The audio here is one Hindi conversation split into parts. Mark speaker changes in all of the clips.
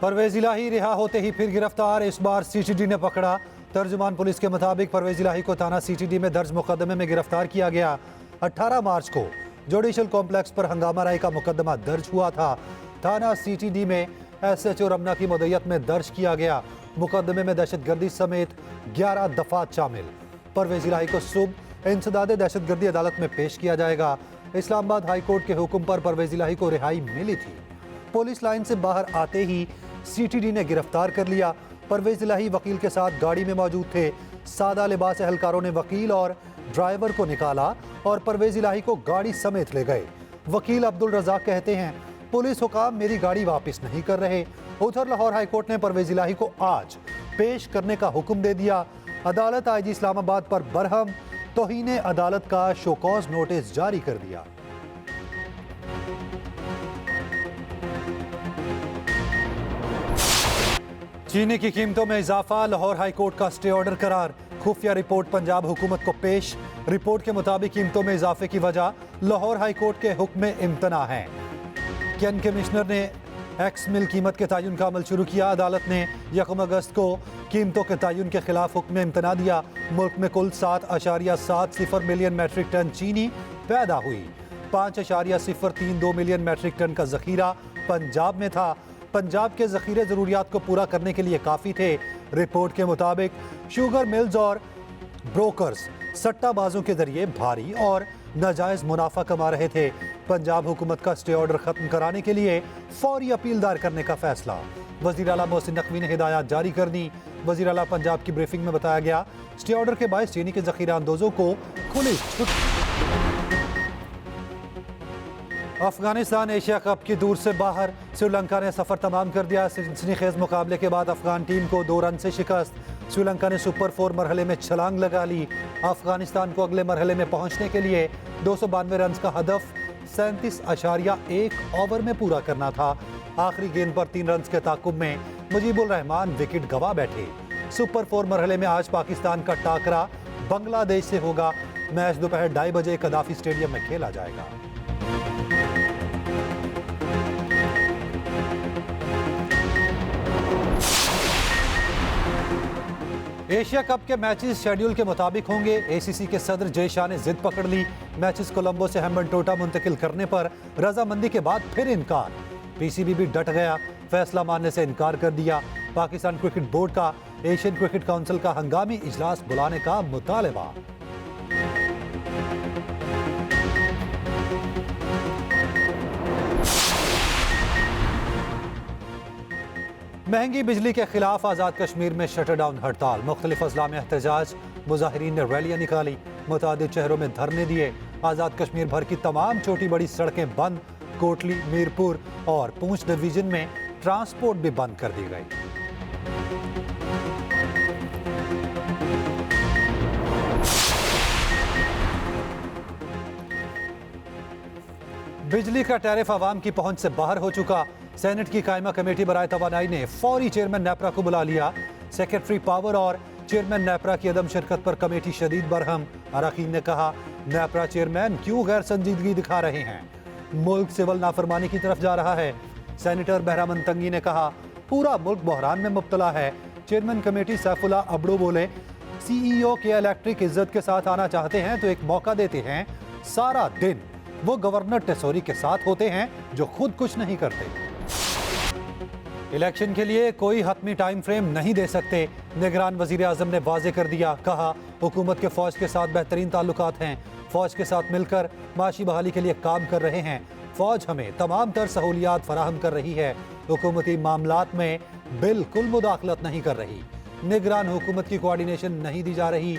Speaker 1: परवेज इलाही रिहा होते ही फिर गिरफ्तार, इस बार सीटीडी ने पकड़ा। तर्जुमान पुलिस के मुताबिक परवेज इलाही को थाना सीटीडी में दर्ज मुकदमे में गिरफ्तार किया गया। 18 मार्च को जुडिशल कॉम्प्लेक्स पर हंगामा राय का मुकदमा दर्ज हुआ था। थाना सीटीडी में SHO रमना की मदयत में दर्ज किया गया। मुकदमे में दहशतगर्दी समेत 11 दफात शामिल। परवेज इलाही को सुबह इंसदाद दहशतगर्दी अदालत में पेश किया जाएगा। इस्लामाबाद हाई कोर्ट के हुक्म पर परवेज इलाही को रिहाई मिली थी। पुलिस लाइन से बाहर आते ही सीटीडी ने गिरफ्तार कर लिया। परवेज इलाही वकील के साथ गाड़ी में मौजूद थे। सादा लिबास एहलकारों ने वकील और ड्राइवर को निकाला और परवेज इलाही को गाड़ी समेत ले गए। वकील अब्दुल रज़ाक कहते हैं, पुलिस हुकाम मेरी गाड़ी वापस नहीं कर रहे। उधर लाहौर हाई कोर्ट ने परवेज इलाही को आज पेश करने का हुक्म दे दिया। अदालत IG इस्लामाबाद पर बरहम तौहीन अदालत का शोकॉज नोटिस जारी कर दिया। चीनी की कीमतों में इजाफा, लाहौर हाई कोर्ट का स्टे ऑर्डर करार। खुफिया रिपोर्ट पंजाब हुकूमत को पेश। रिपोर्ट के मुताबिक कीमतों में इजाफे की वजह लाहौर हाई कोर्ट के हुक्म में इम्तना है। कैन कमिश्नर ने एक्स मिल कीमत के तयन का अमल शुरू किया। अदालत ने 1 अगस्त को कीमतों के तयन के खिलाफ हुक्म में इम्तना दिया। मुल्क में कुल 7.70 मिलियन मैट्रिक टन चीनी पैदा हुई। 5.032 मिलियन मैट्रिक टन का जखीरा पंजाब में था। पंजाब के जखीरे ज़रूरियात को पूरा करने के लिए काफ़ी थे। रिपोर्ट के मुताबिक शुगर मिल्स और ब्रोकर्स सट्टाबाजों के जरिए भारी और नाजायज मुनाफा कमा रहे थे। पंजाब हुकूमत का स्टे ऑर्डर खत्म कराने के लिए फौरी अपील दायर करने का फैसला। वज़ीर आला मोहसिन नकवी ने हिदायत जारी कर दी। वज़ीर आला पंजाब की ब्रीफिंग में बताया गया, स्टे ऑर्डर के बायस चीनी के जखीरा अंदोजों को खुली छुट्टी। अफगानिस्तान एशिया कप की दूर से बाहर, श्रीलंका ने सफर तमाम कर दिया। सनसनीखेज मुकाबले के बाद अफगान टीम को 2 रन से शिकस्त। श्रीलंका ने सुपर 4 मरहले में छलांग लगा ली। अफगानिस्तान को अगले मरहले में पहुंचने के लिए 292 रन का हदफ 37.1 ओवर में पूरा करना था। आखिरी गेंद पर 3 रन के ताकुब में मुजीबुर रहमान विकेट गंवा बैठे। सुपर 4 मरहले में आज पाकिस्तान का टाकरा बांग्लादेश से होगा। मैच दोपहर 2:30 बजे कदाफी स्टेडियम में खेला जाएगा। एशिया कप के मैचेस शेड्यूल के मुताबिक होंगे। ACC के सदर जय शाह ने जिद पकड़ ली। मैचेस कोलंबो से हेम्बन-टोटा मुंतकिल करने पर रजामंदी के बाद फिर इनकार। PCB भी डट गया, फैसला मानने से इनकार कर दिया। पाकिस्तान क्रिकेट बोर्ड का एशियन क्रिकेट काउंसिल का हंगामी इजलास बुलाने का मुतालबा। महंगी बिजली के खिलाफ आज़ाद कश्मीर में शटर डाउन हड़ताल। मुख्तलिफ अजला में एहतजाज, मुजाहिरीन ने रैलियां निकाली, मुतादिद शहरों में धरने दिए। आज़ाद कश्मीर भर की तमाम छोटी बड़ी सड़कें बंद। कोटली, मीरपुर और पूंछ डिवीजन में ट्रांसपोर्ट भी बंद कर दी गई। बिजली का टैरिफ आवाम की पहुंच से बाहर हो चुका। सेनेट की कायमा कमेटी बराए तवानाई ने फौरी चेयरमैन नेपरा को बुला लिया। सेक्रेटरी पावर और चेयरमैन नेपरा की अदम शिरकत पर कमेटी शदीद बरहम। अरकान ने कहा, नेपरा चेयरमैन क्यों गैर संजीदगी दिखा रहे हैं, मुल्क सिविल नाफरमानी की तरफ जा रहा है। सेनेटर बहरामन तंगी ने कहा, पूरा मुल्क बहरान में मुब्तला है। चेयरमैन कमेटी सैफुल्ला अबड़ो बोले, CEO के इलेक्ट्रिक इज्जत के साथ आना चाहते हैं तो एक मौका देते हैं। सारा दिन वो गवर्नर टेसोरी के साथ होते हैं जो खुद कुछ नहीं करते। इलेक्शन के लिए कोई हतमी टाइम फ्रेम नहीं दे सकते, निगरान वजीर आजम ने वाजे कर दिया। कहा, हुकूमत के फौज के साथ बेहतरीन ताल्लुकात हैं। फौज के साथ मिलकर माशी बहाली के लिए काम कर रहे हैं। फौज हमें तमाम तर सहूलियात फराहम कर रही है। हुकूमती मामलात में बिल्कुल मुदाखलत नहीं कर रही। निगरान हुकूमत की कोऑर्डिनेशन नहीं दी जा रही,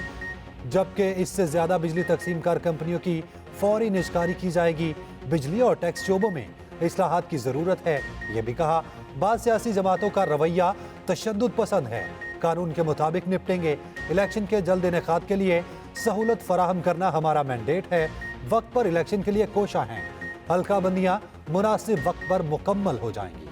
Speaker 1: जबकि इससे ज़्यादा बिजली तकसीम कार कंपनियों की फौरी निजकारी की जाएगी। बिजली और टैक्स शोबों में इस्लाहात की ज़रूरत है। यह भी कहा, बाद सियासी जमातों का रवैया तशद्दुद पसंद है, कानून के मुताबिक निपटेंगे। इलेक्शन के जल्द इनेकाद के लिए सहूलत फराहम करना हमारा मैंडेट है। वक्त पर इलेक्शन के लिए कोशा हैं। हल्का बंदियाँ मुनासिब वक्त पर मुकम्मल हो जाएंगी।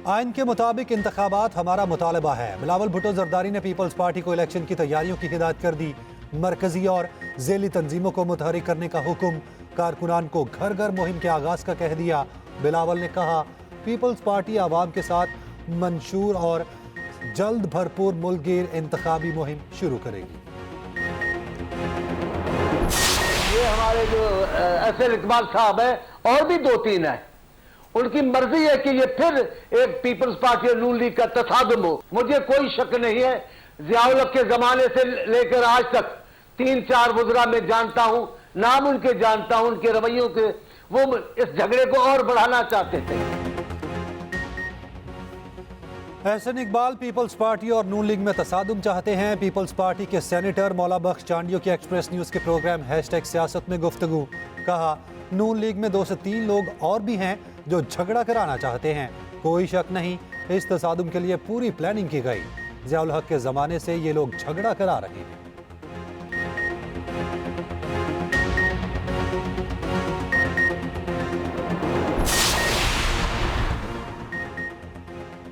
Speaker 1: आइन के मुताबिक इंतखाबात हमारा मुतालबा है। बिलावल भुट्टो जरदारी ने पीपल्स पार्टी को इलेक्शन की तैयारियों की हिदायत कर दी। मरकजी और ज़ेली तंजीमों को मुतहरिक करने का हुक्म। कारकुनान को घर घर मुहिम के आगाज का कह दिया। बिलावल ने कहा, पीपल्स पार्टी आवाम के साथ मंशूर और जल्द भरपूर मुल्कगीर इंतखाबी मुहिम शुरू करेगी।
Speaker 2: ये हमारे जो एसएल इकबाल साहब है और भी 2-3 है, उनकी मर्जी है कि ये फिर एक पीपल्स पार्टी और नून लीग का तसादुम हो। मुझे कोई शक नहीं है, ज़ियाउल हक के जमाने से लेकर आज तक 3-4 वज़रा में जानता हूं, नाम उनके जानता हूं, उनके रवैयों के, वो इस झगड़े को और बढ़ाना चाहते थे।
Speaker 1: एहसन इकबाल पीपल्स पार्टी और नून लीग में तसादुम चाहते हैं। पीपल्स पार्टी के सेनेटर मौला बख्श चांडियो की एक्सप्रेस न्यूज के प्रोग्राम #सियासत में गुफ्तगू। कहा, नून लीग में 2 से 3 लोग और भी हैं जो झगड़ा कराना चाहते हैं। कोई शक नहीं, इस तसादुम के लिए पूरी प्लानिंग की गई। ज़ियाउल हक के जमाने से ये लोग झगड़ा करा रहे हैं।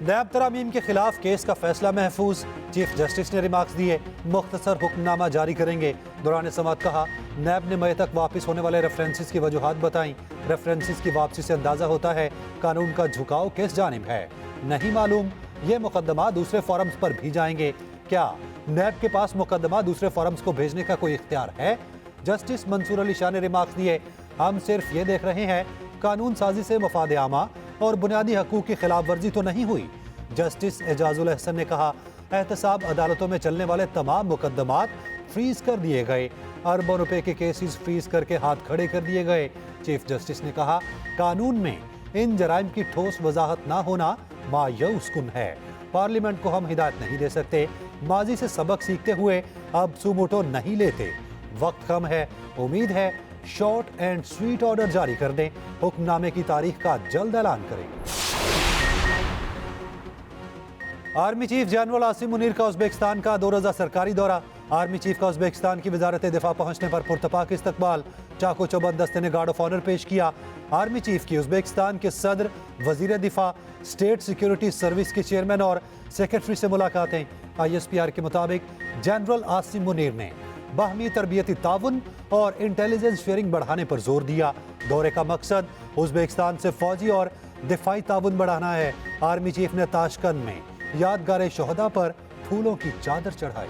Speaker 1: नैब तरामीम के खिलाफ केस का फैसला महफूज। चीफ जस्टिस ने रिमार्क्स दिए, मुख्तसर हुक्मनामा जारी करेंगे। दौरान समात कहा, नैब ने मई तक वापस होने वाले रेफरेंसेस की वजूहात बताई। रेफरेंसेस की वापसी से अंदाजा होता है कानून का झुकाव किस जानिब है। नहीं मालूम ये मुकदमा दूसरे फोरम्स पर भी जाएंगे। क्या नैब के पास मुकदमा दूसरे फोरम्स को भेजने का कोई इख्तियार है? जस्टिस मंसूर अली शाह ने रिमार्क्स दिए, हम सिर्फ ये देख रहे हैं कानून साजी से मफाद आमा और बुनियादी हकूक की खिलाफ वर्जी तो नहीं हुई। जस्टिस एजाजुल अहसन ने कहा, एहतसाब अदालतों में चलने वाले तमाम मुकदमात फ्रीज कर दिए गए। अरबों रुपए के केसेस फ्रीज करके हाथ खड़े कर दिए गए। चीफ जस्टिस ने कहा, कानून में इन जराइम की ठोस वजाहत ना होना मायूस कुन है। पार्लियामेंट को हम हिदायत नहीं दे सकते। माजी से सबक सीखते हुए अब सुमोटो नहीं लेते। वक्त कम है, उम्मीद है शॉर्ट एंड स्वीट ऑर्डर जारी कर दें। हुक्मनामे की तारीख का जल्द ऐलान करेंगे। Army chief general Asim Munir का उज़्बेकिस्तान का 2 रोज़ा सरकारी दौरा। आर्मी चीफ का उज़्बेकिस्तान की वजारत दिफा पहुंचने पर पुरतपाक इस्तकबाल। चाको चौबंद दस्ते ने गार्ड ऑफ ऑनर पेश किया। आर्मी चीफ की उज़्बेकिस्तान के सदर, वजीर दिफा, स्टेट सिक्योरिटी सर्विस के चेयरमैन और सेक्रेटरी से मुलाकातें। ISPR के मुताबिक जनरल आसिम मुनीर ने बाहमी तरबियती ताउन और इंटेलिजेंस शेयरिंग बढ़ाने पर जोर दिया। दौरे का मकसद उज़्बेकिस्तान से फौजी और दिफाई ताउन बढ़ाना है। आर्मी चीफ ने ताशकंद में यादगार शोहदा पर फूलों की चादर चढ़ाई।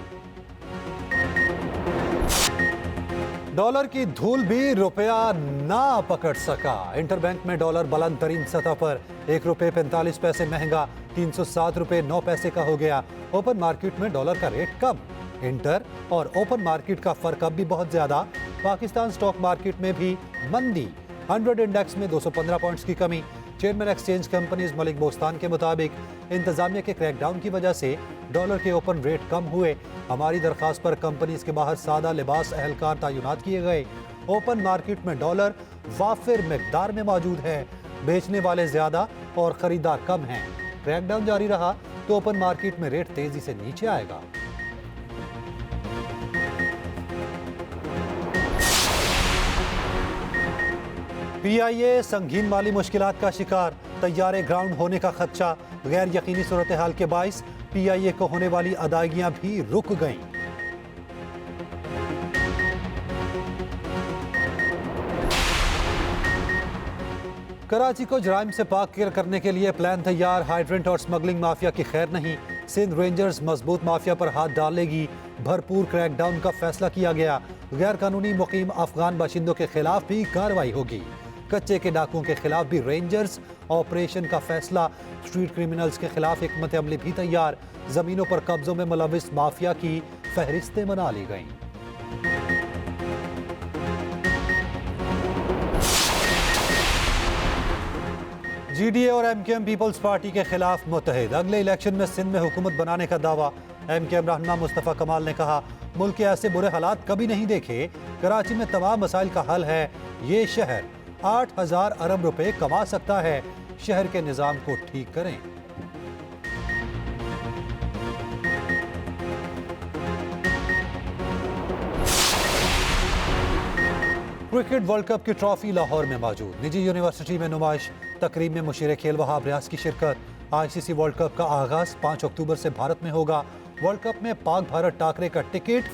Speaker 1: डॉलर की धूल भी रुपया ना पकड़ सका। इंटरबैंक में डॉलर बुलंद तरीन सतह पर ₹1.45 महंगा 307 रुपए 9 पैसे का हो गया। ओपन मार्केट में डॉलर का रेट कम। इंटर और ओपन मार्केट का फर्क अब भी बहुत ज्यादा। पाकिस्तान स्टॉक मार्केट में भी मंदी। 100 इंडेक्स में 215 पॉइंट्स की कमी। Chairman exchange companies Malik Bostan के मुताबिक इंतजामिया के क्रैकडाउन की वजह से डॉलर के ओपन रेट कम हुए। हमारी दरखास्त पर कंपनीज के बाहर सादा लिबास एहलकार तैनात किए गए। ओपन मार्केट में डॉलर वाफिर मिकदार में मौजूद है। बेचने वाले ज्यादा और खरीदार कम हैं। क्रैकडाउन जारी रहा तो ओपन मार्केट में रेट तेजी से नीचे आएगा। PIA संगीन माली मुश्किलात का शिकार। तैयारे ग्राउंड होने का खदशा। गैर यकीनी सूरत हाल के बाइस PIA को होने वाली अदायगियां भी रुक गईं। कराची को जराइम से पाक करने के लिए प्लान तैयार। हाइड्रेंट और स्मगलिंग माफिया की खैर नहीं। सिंध रेंजर्स मजबूत माफिया पर हाथ डाल लेगी। भरपूर क्रैकडाउन का फैसला किया गया। गैर कानूनी मुकीम अफगान बाशिंदों के खिलाफ भी कार्रवाई होगी। कच्चे के डाकुओं के खिलाफ भी रेंजर्स ऑपरेशन का फैसला। स्ट्रीट क्रिमिनल्स के खिलाफ हिकमत अमली भी तैयार। जमीनों पर कब्जों में मुलविस माफिया की फहरिस्तें बना ली गईं। GDA और MKM पीपल्स पार्टी के खिलाफ मुत्तहिद। अगले इलेक्शन में सिंध में हुकूमत बनाने का दावा। MKM रहनुमा मुस्तफ़ा कमाल ने कहा, मुल्क के ऐसे बुरे हालात कभी नहीं देखे। कराची में तमाम मसाइल का हल है। ये शहर 8,000 अरब रुपए कमा सकता है। शहर के निज़ाम को ठीक करें। क्रिकेट वर्ल्ड कप की ट्रॉफी लाहौर में मौजूद। निजी यूनिवर्सिटी में नुमाइश। तकरीब में मुशीर खेल वहाब रियाज की शिरकत। ICC वर्ल्ड कप का आगाज 5 अक्टूबर से भारत में होगा। वर्ल्ड कप में पाक भारत टाकरे का टिकट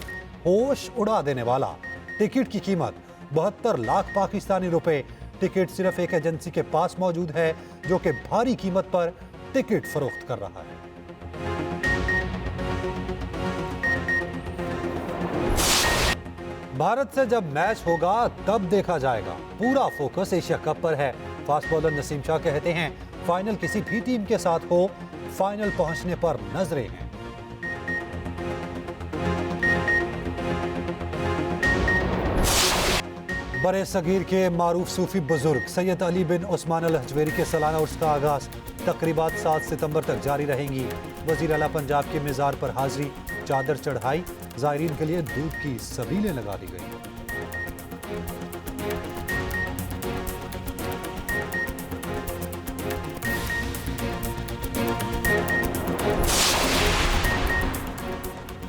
Speaker 1: होश उड़ा देने वाला। टिकट की कीमत 72 लाख पाकिस्तानी रुपए। टिकट सिर्फ एक एजेंसी के पास मौजूद है जो कि भारी कीमत पर टिकट फरोख्त कर रहा है। भारत से जब मैच होगा तब देखा जाएगा। पूरा फोकस एशिया कप पर है। फास्ट बॉलर नसीम शाह कहते हैं, फाइनल किसी भी टीम के साथ हो, फाइनल पहुंचने पर नजरें हैं। बरे सगीर के मारूफ सूफी बुजुर्ग सैयद अली बिन उस्मान अल हजवेरी के सालाना उर्स का आगाज तकरीबात 7 सितंबर तक जारी रहेंगी। वजीर आला पंजाब के मिज़ार पर हाजिरी, चादर चढ़ाई, ज़ायरीन के लिए दूध की सबीलें लगा दी गई।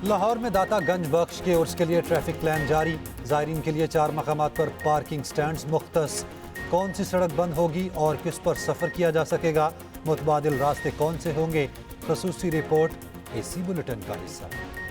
Speaker 1: लाहौर में दाता गंज बख्श के उर्स के लिए ट्रैफिक प्लान जारी। ज़ायरीन के लिए 4 मकामात पर पार्किंग स्टैंड्स मुख्तस। कौन सी सड़क बंद होगी और किस पर सफ़र किया जा सकेगा, मुतबादिल रास्ते कौन से होंगे, खसूसी रिपोर्ट इसी बुलेटिन का हिस्सा है।